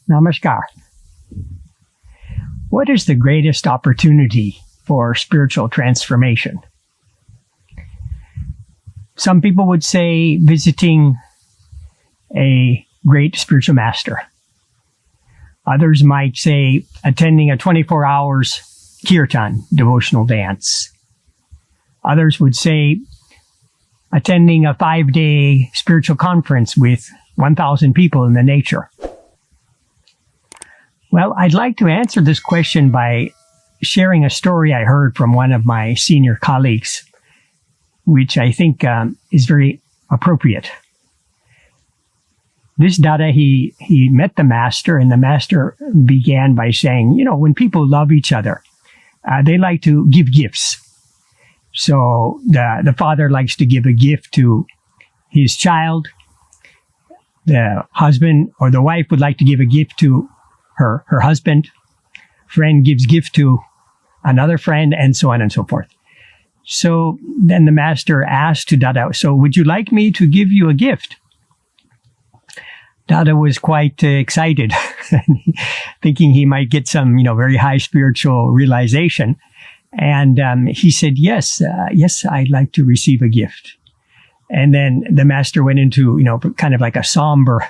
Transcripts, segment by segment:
Namaskar. What is the greatest opportunity for spiritual transformation? Some people would say visiting a great spiritual master. Others might say attending a 24 hours kirtan, devotional dance. Others would say attending a 5-day spiritual conference with 1,000 people in the nature. Well, I'd like to answer this question by sharing a story I heard from one of my senior colleagues, which I think is very appropriate. This Dada, he met the master, and the master began by saying, you know, when people love each other, they like to give gifts. So the father likes to give a gift to his child. The husband or the wife would like to give a gift to her husband. Friend gives gift to another friend, and so on and so forth. So then the master asked to Dada, so would you like me to give you a gift? Dada was quite excited, thinking he might get some, very high spiritual realization. And he said, yes, I'd like to receive a gift. And then the master went into, kind of like a somber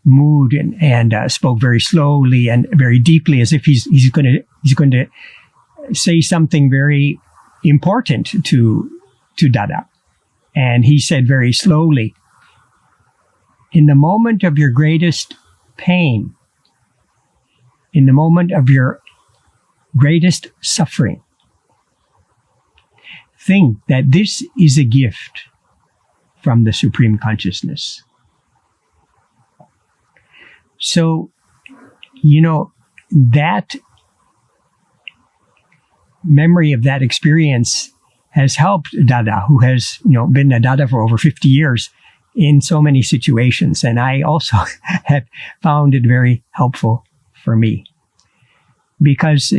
mood and spoke very slowly and very deeply, as if he's going to say something very important to Dada. And he said very slowly, in the moment of your greatest pain, in the moment of your greatest suffering, think that this is a gift from the Supreme Consciousness. So, that memory of that experience has helped Dada, who has, been a Dada for over 50 years in so many situations. And I also have found it very helpful for me. Because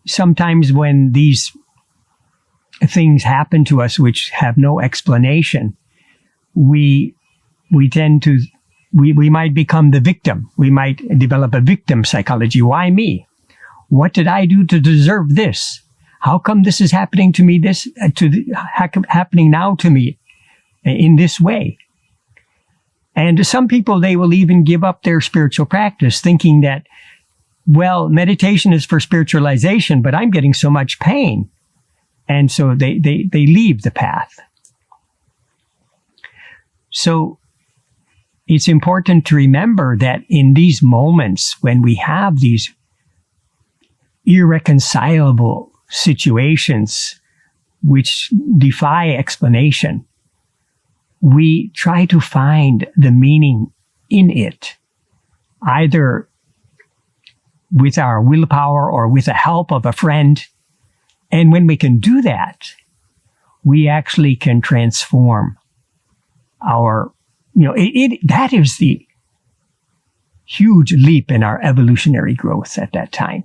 sometimes when these things happen to us which have no explanation, we tend to we might become the victim. We might develop a victim psychology. Why me? What did I do to deserve this? How come this is happening to me? Happening now to me in this way? And some people, they will even give up their spiritual practice, thinking that, well, meditation is for spiritualization, but I'm getting so much pain, and so they leave the path. So it's important to remember that in these moments when we have these irreconcilable situations which defy explanation, we try to find the meaning in it, either with our willpower or with the help of a friend. And when we can do that, we actually can transform our that is the huge leap in our evolutionary growth at that time.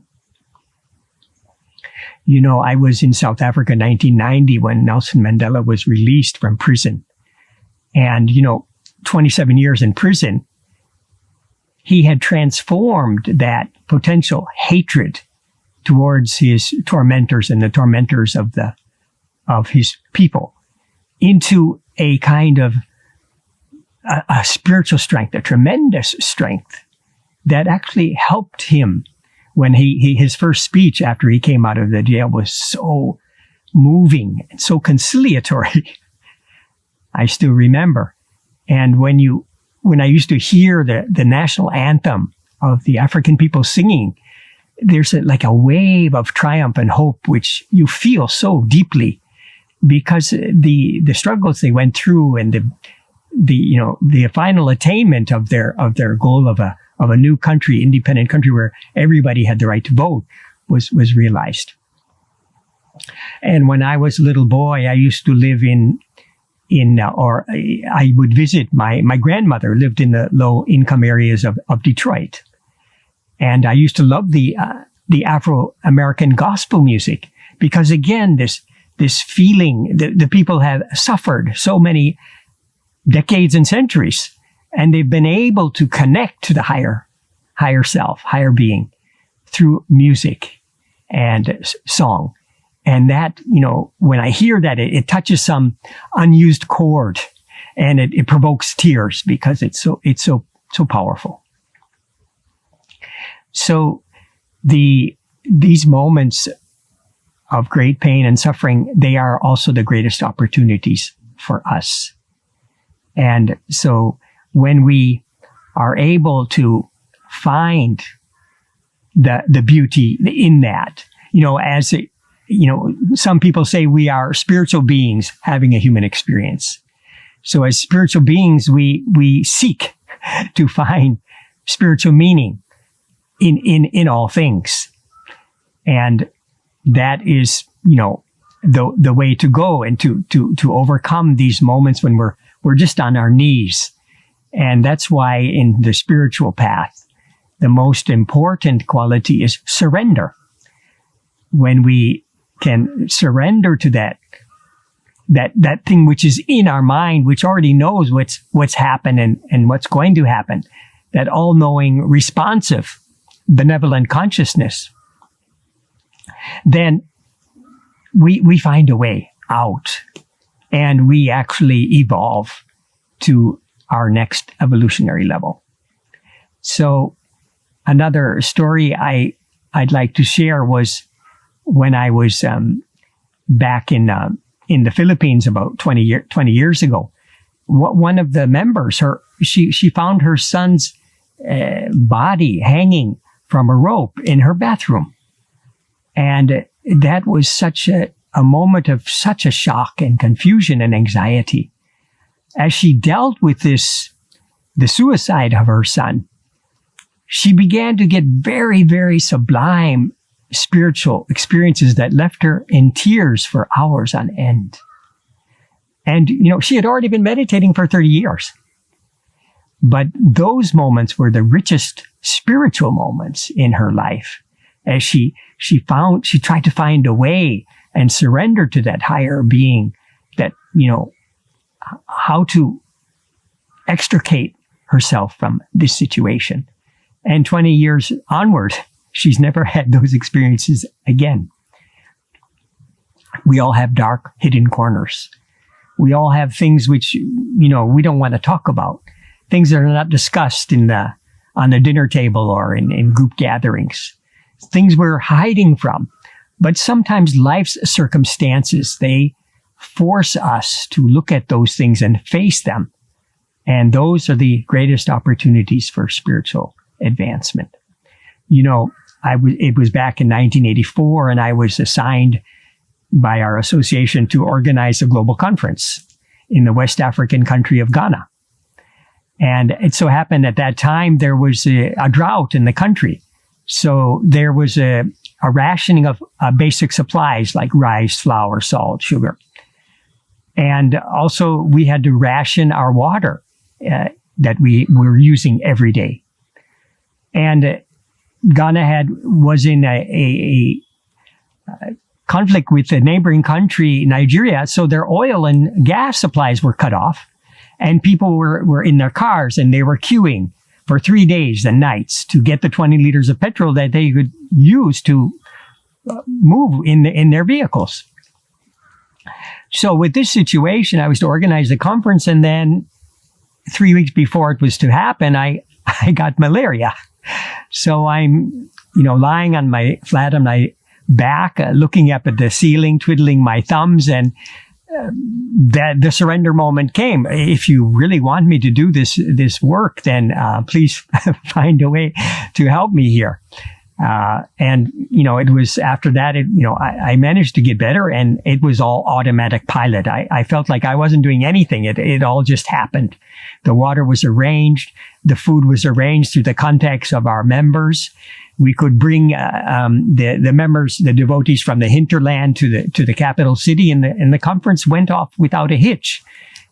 I was in South Africa in 1990 when Nelson Mandela was released from prison. And, 27 years in prison, he had transformed that potential hatred towards his tormentors and the tormentors of his people into a kind of a spiritual strength, a tremendous strength that actually helped him when his first speech after he came out of the jail was so moving and so conciliatory. I still remember. And when I used to hear the national anthem of the African people singing, there's like a wave of triumph and hope, which you feel so deeply because the struggles they went through and the final attainment of their goal of a new country, independent country where everybody had the right to vote was realized. And when I was a little boy, I used to live I would visit my grandmother lived in the low income areas of Detroit. And I used to love the Afro-American gospel music because again, this feeling that the people have suffered so many decades and centuries, and they've been able to connect to the higher higher self, higher being through music and song. And that, when I hear that, it touches some unused chord, and it provokes tears because it's so powerful. So these moments of great pain and suffering, they are also the greatest opportunities for us. And so when we are able to find the beauty in that, some people say we are spiritual beings having a human experience. So as spiritual beings, we seek to find spiritual meaning in all things. And that is, the way to go, and to overcome these moments when we're just on our knees. And that's why in the spiritual path, the most important quality is surrender. When we can surrender to that thing which is in our mind, which already knows what's happened and what's going to happen, that all-knowing, responsive, benevolent consciousness, then we find a way out, and we actually evolve to our next evolutionary level. So another story I'd like to share was when I was back in the Philippines about 20 years ago. One of the members, she found her son's body hanging from a rope in her bathroom. And that was such a moment of such a shock and confusion and anxiety. As she dealt with the suicide of her son, she began to get very, very sublime spiritual experiences that left her in tears for hours on end. And, she had already been meditating for 30 years. But those moments were the richest spiritual moments in her life, as she tried to find a way and surrender to that higher being, that, how to extricate herself from this situation. And 20 years onward, she's never had those experiences again. We all have dark, hidden corners. We all have things which, we don't want to talk about. Things that are not discussed on the dinner table or in group gatherings. Things we're hiding from. But sometimes life's circumstances, they force us to look at those things and face them. And those are the greatest opportunities for spiritual advancement. It was back in 1984, and I was assigned by our association to organize a global conference in the West African country of Ghana. And it so happened at that time there was a drought in the country. So there was a rationing of basic supplies like rice, flour, salt, sugar. And also we had to ration our water that we were using every day. And Ghana was in a conflict with the neighboring country, Nigeria, so their oil and gas supplies were cut off, and people were in their cars and they were queuing for 3 days and nights to get the 20 liters of petrol that they could use to move in their vehicles. So with this situation, I was to organize the conference, and then 3 weeks before it was to happen, I got malaria. So I'm, lying flat on my back, looking up at the ceiling, twiddling my thumbs, and the surrender moment came. If you really want me to do this work, then please find a way to help me here. And it was after that, I managed to get better, and it was all automatic pilot. I felt like I wasn't doing anything. It all just happened. The water was arranged. The food was arranged through the contacts of our members. We could bring the members, the devotees from the hinterland to the capital city, and the conference went off without a hitch,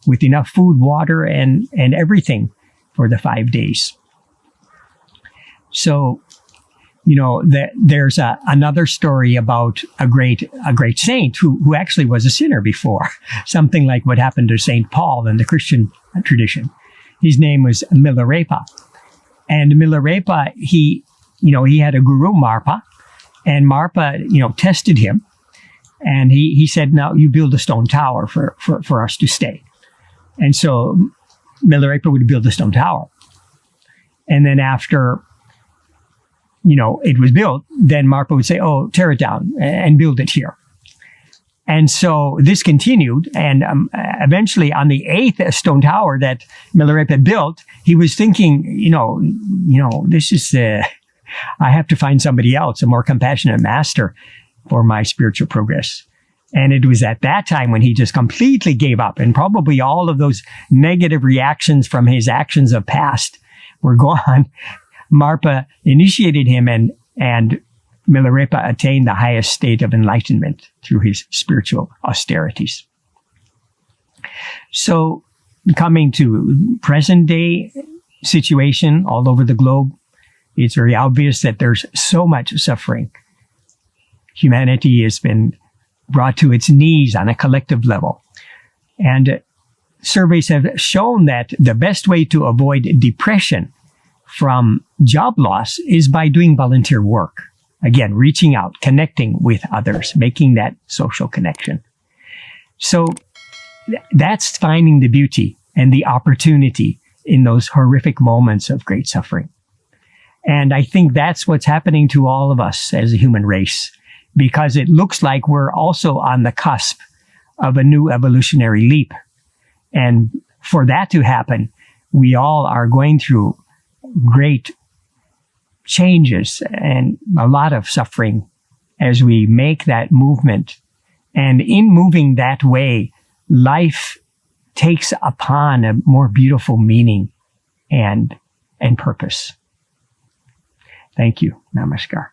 with enough food, water, and everything for the 5 days. So, there's another story about a great saint who actually was a sinner before, something like what happened to Saint Paul in the Christian tradition. His name was Milarepa. And Milarepa, he had a guru, Marpa, and Marpa, tested him. And he said, now you build a stone tower for us to stay. And so Milarepa would build a stone tower. And then after, it was built, then Marpa would say, oh, tear it down and build it here. And so this continued. And eventually on the 8th stone tower that Milarepa built, he was thinking, this is, I have to find somebody else, a more compassionate master for my spiritual progress. And it was at that time when he just completely gave up, and probably all of those negative reactions from his actions of past were gone. Marpa initiated him, and Milarepa attained the highest state of enlightenment through his spiritual austerities. So coming to present day situation all over the globe, it's very obvious that there's so much suffering. Humanity has been brought to its knees on a collective level. And surveys have shown that the best way to avoid depression from job loss is by doing volunteer work. Again, reaching out, connecting with others, making that social connection. So that's finding the beauty and the opportunity in those horrific moments of great suffering. And I think that's what's happening to all of us as a human race, because it looks like we're also on the cusp of a new evolutionary leap. And for that to happen, we all are going through great changes and a lot of suffering as we make that movement. And in moving that way, life takes upon a more beautiful meaning and purpose. Thank you. Namaskar.